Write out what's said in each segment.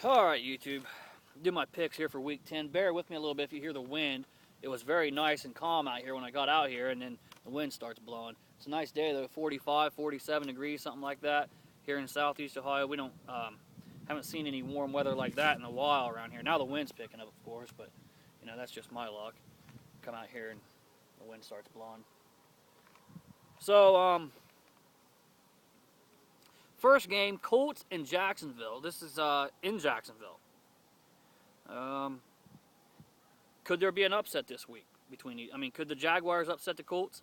Alright, YouTube. Do my picks here for week 10. Bear with me a little bit if you hear the wind. It was very nice and calm out here when I got out here, and then the wind starts blowing. It's a nice day though, 45, 47 degrees, something like that. Here in southeast Ohio, we don't haven't seen any warm weather like that in a while around here. Now the wind's picking up, of course, but you know that's just my luck. Come out here and the wind starts blowing. So, first game, Colts in Jacksonville. This is in Jacksonville. Could there be an upset this week between these? I mean, could the Jaguars upset the Colts?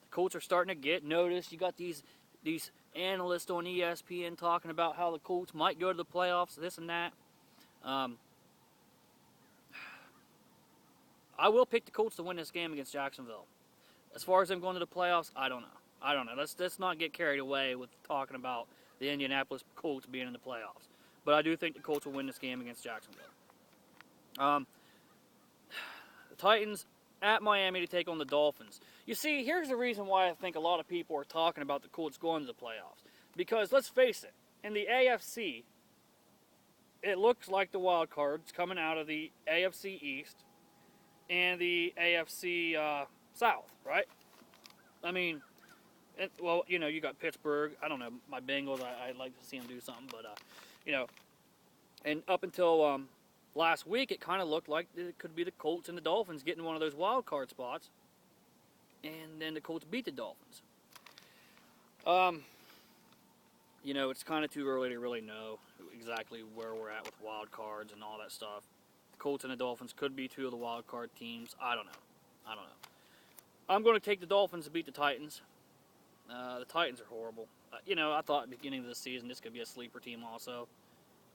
The Colts are starting to get noticed. You got these analysts on ESPN talking about how the Colts might go to the playoffs, this and that. I will pick the Colts to win this game against Jacksonville. As far as them going to the playoffs, I don't know. Let's not get carried away with talking about the Indianapolis Colts being in the playoffs. But I do think the Colts will win this game against Jacksonville. The Titans at Miami to take on the Dolphins. You see, here's the reason why I think a lot of people are talking about the Colts going to the playoffs. Because, let's face it, in the AFC, it looks like the wild cards coming out of the AFC East and the AFC South, right? I mean, well, you know, you got Pittsburgh. I don't know, my Bengals, I'd like to see them do something. But, you know, and up until last week, it kind of looked like it could be the Colts and the Dolphins getting one of those wild card spots. And then the Colts beat the Dolphins. You know, it's kind of too early to really know exactly where we're at with wild cards and all that stuff. The Colts and the Dolphins could be two of the wild card teams. I don't know. I'm going to take the Dolphins to beat the Titans. The Titans are horrible. You know, I thought at the beginning of the season this could be a sleeper team also.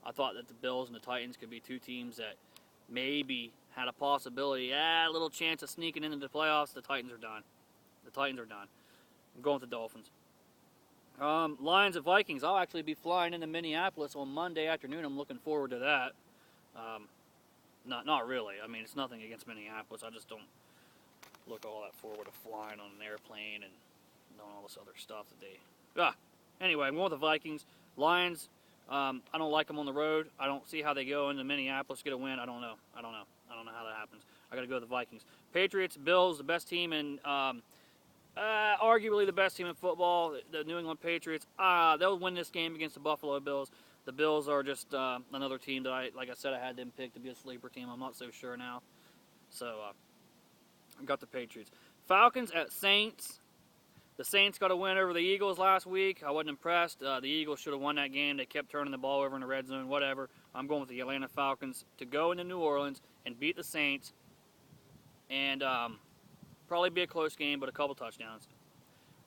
I thought that the Bills and the Titans could be two teams that maybe had a possibility, a little chance of sneaking into the playoffs. The Titans are done. I'm going with the Dolphins. Lions and Vikings. I'll actually be flying into Minneapolis on Monday afternoon. I'm looking forward to that. Not really. I mean, it's nothing against Minneapolis. I just don't look all that forward to flying on an airplane and doing all this other stuff that they... Anyway, I'm going with the Vikings. Lions... I don't like them on the road. I don't see how they go into Minneapolis, get a win. I don't know how that happens. I got to go with the Vikings. Patriots, Bills, the best team in, arguably the best team in football. The New England Patriots. They'll win this game against the Buffalo Bills. The Bills are just another team that like I said, I had them picked to be a sleeper team. I'm not so sure now. So I got the Patriots. Falcons at Saints. The Saints got a win over the Eagles last week. I wasn't impressed. The Eagles should have won that game. They kept turning the ball over in the red zone, whatever. I'm going with the Atlanta Falcons to go into New Orleans and beat the Saints. And probably be a close game, but a couple touchdowns.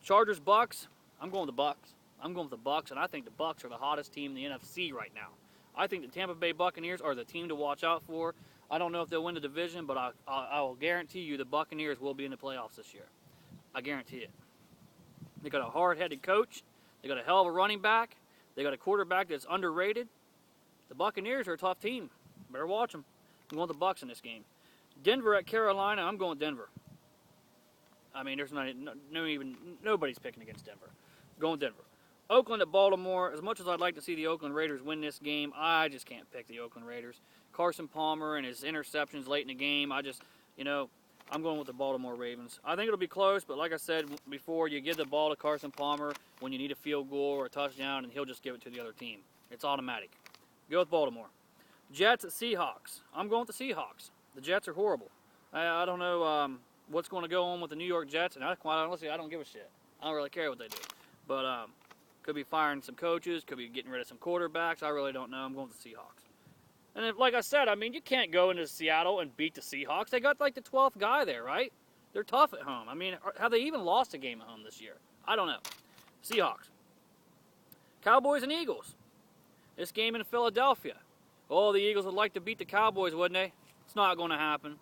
Chargers, Bucks. I'm going with the Bucks. And I think the Bucks are the hottest team in the NFC right now. I think the Tampa Bay Buccaneers are the team to watch out for. I don't know if they'll win the division, but I will guarantee you the Buccaneers will be in the playoffs this year. I guarantee it. They got a hard-headed coach. They got a hell of a running back. They got a quarterback that's underrated. The Buccaneers are a tough team. Better watch them. I'm going with the Bucks in this game. Denver at Carolina. I'm going Denver. I mean, there's nobody's picking against Denver. Going Denver. Oakland at Baltimore. As much as I'd like to see the Oakland Raiders win this game, I just can't pick the Oakland Raiders. Carson Palmer and his interceptions late in the game. I'm going with the Baltimore Ravens. I think it'll be close, but like I said before, you give the ball to Carson Palmer when you need a field goal or a touchdown, and he'll just give it to the other team. It's automatic. Go with Baltimore. Jets at Seahawks. I'm going with the Seahawks. The Jets are horrible. I don't know what's going to go on with the New York Jets, and quite honestly, I don't give a shit. I don't really care what they do. But could be firing some coaches, could be getting rid of some quarterbacks. I really don't know. I'm going with the Seahawks. And like I said, I mean, you can't go into Seattle and beat the Seahawks. They got like the 12th guy there, right? They're tough at home. I mean, have they even lost a game at home this year? I don't know. Seahawks. Cowboys and Eagles. This game in Philadelphia. Oh, the Eagles would like to beat the Cowboys, wouldn't they? It's not going to happen.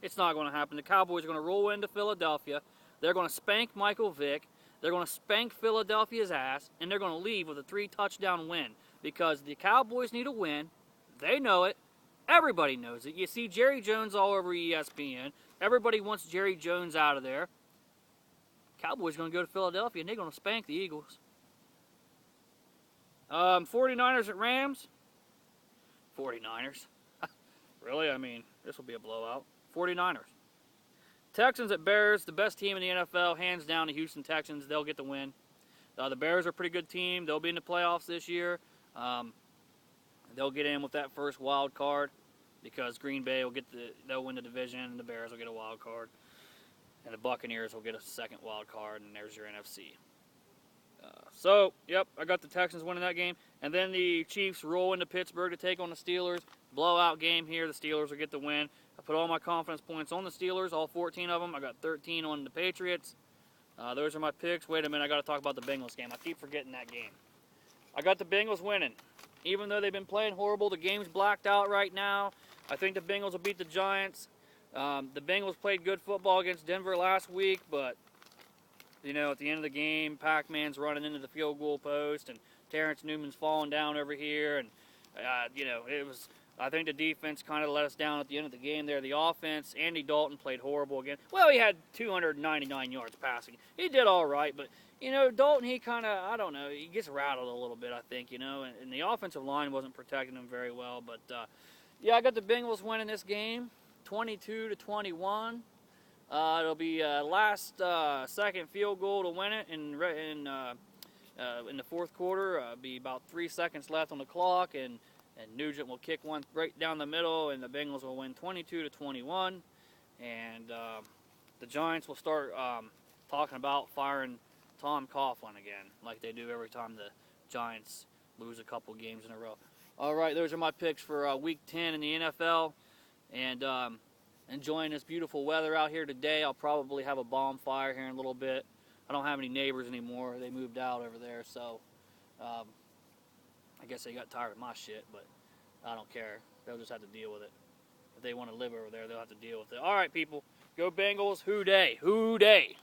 The Cowboys are going to roll into Philadelphia. They're going to spank Michael Vick. They're going to spank Philadelphia's ass. And they're going to leave with a 3-touchdown win. Because the Cowboys need a win. They know it. Everybody knows it. You see Jerry Jones all over ESPN. Everybody wants Jerry Jones out of there. Cowboys are going to go to Philadelphia, and they're going to spank the Eagles. 49ers at Rams. 49ers. Really? I mean, this will be a blowout. 49ers. Texans at Bears, the best team in the NFL, hands down the Houston Texans. They'll get the win. The Bears are a pretty good team. They'll be in the playoffs this year. They'll get in with that first wild card because Green Bay they'll win the division, and the Bears will get a wild card, and the Buccaneers will get a second wild card, and there's your NFC. So, yep, I got the Texans winning that game, and then the Chiefs roll into Pittsburgh to take on the Steelers. Blowout game here. The Steelers will get the win. I put all my confidence points on the Steelers, all 14 of them. I got 13 on the Patriots. Those are my picks. Wait a minute, I got to talk about the Bengals game. I keep forgetting that game. I got the Bengals winning. Even though they've been playing horrible, the game's blacked out right now. I think the Bengals will beat the Giants. The Bengals played good football against Denver last week, but, you know, at the end of the game, Pac-Man's running into the field goal post, and Terrence Newman's falling down over here, and, you know, I think the defense kind of let us down at the end of the game there. The offense, Andy Dalton played horrible again. Well, he had 299 yards passing. He did all right, but, you know, Dalton, he kind of, I don't know, he gets rattled a little bit, I think, you know, and the offensive line wasn't protecting him very well. But, yeah, I got the Bengals winning this game, 22-21. It'll be last second field goal to win it in the fourth quarter. Be about 3 seconds left on the clock, and Nugent will kick one right down the middle, and the Bengals will win 22-21. And the Giants will start talking about firing Tom Coughlin again, like they do every time the Giants lose a couple games in a row. All right, those are my picks for Week 10 in the NFL. And enjoying this beautiful weather out here today. I'll probably have a bonfire here in a little bit. I don't have any neighbors anymore. They moved out over there, so I guess they got tired of my shit, but I don't care. They'll just have to deal with it. If they want to live over there, they'll have to deal with it. All right, people. Go Bengals. Hoo day. Hoo day.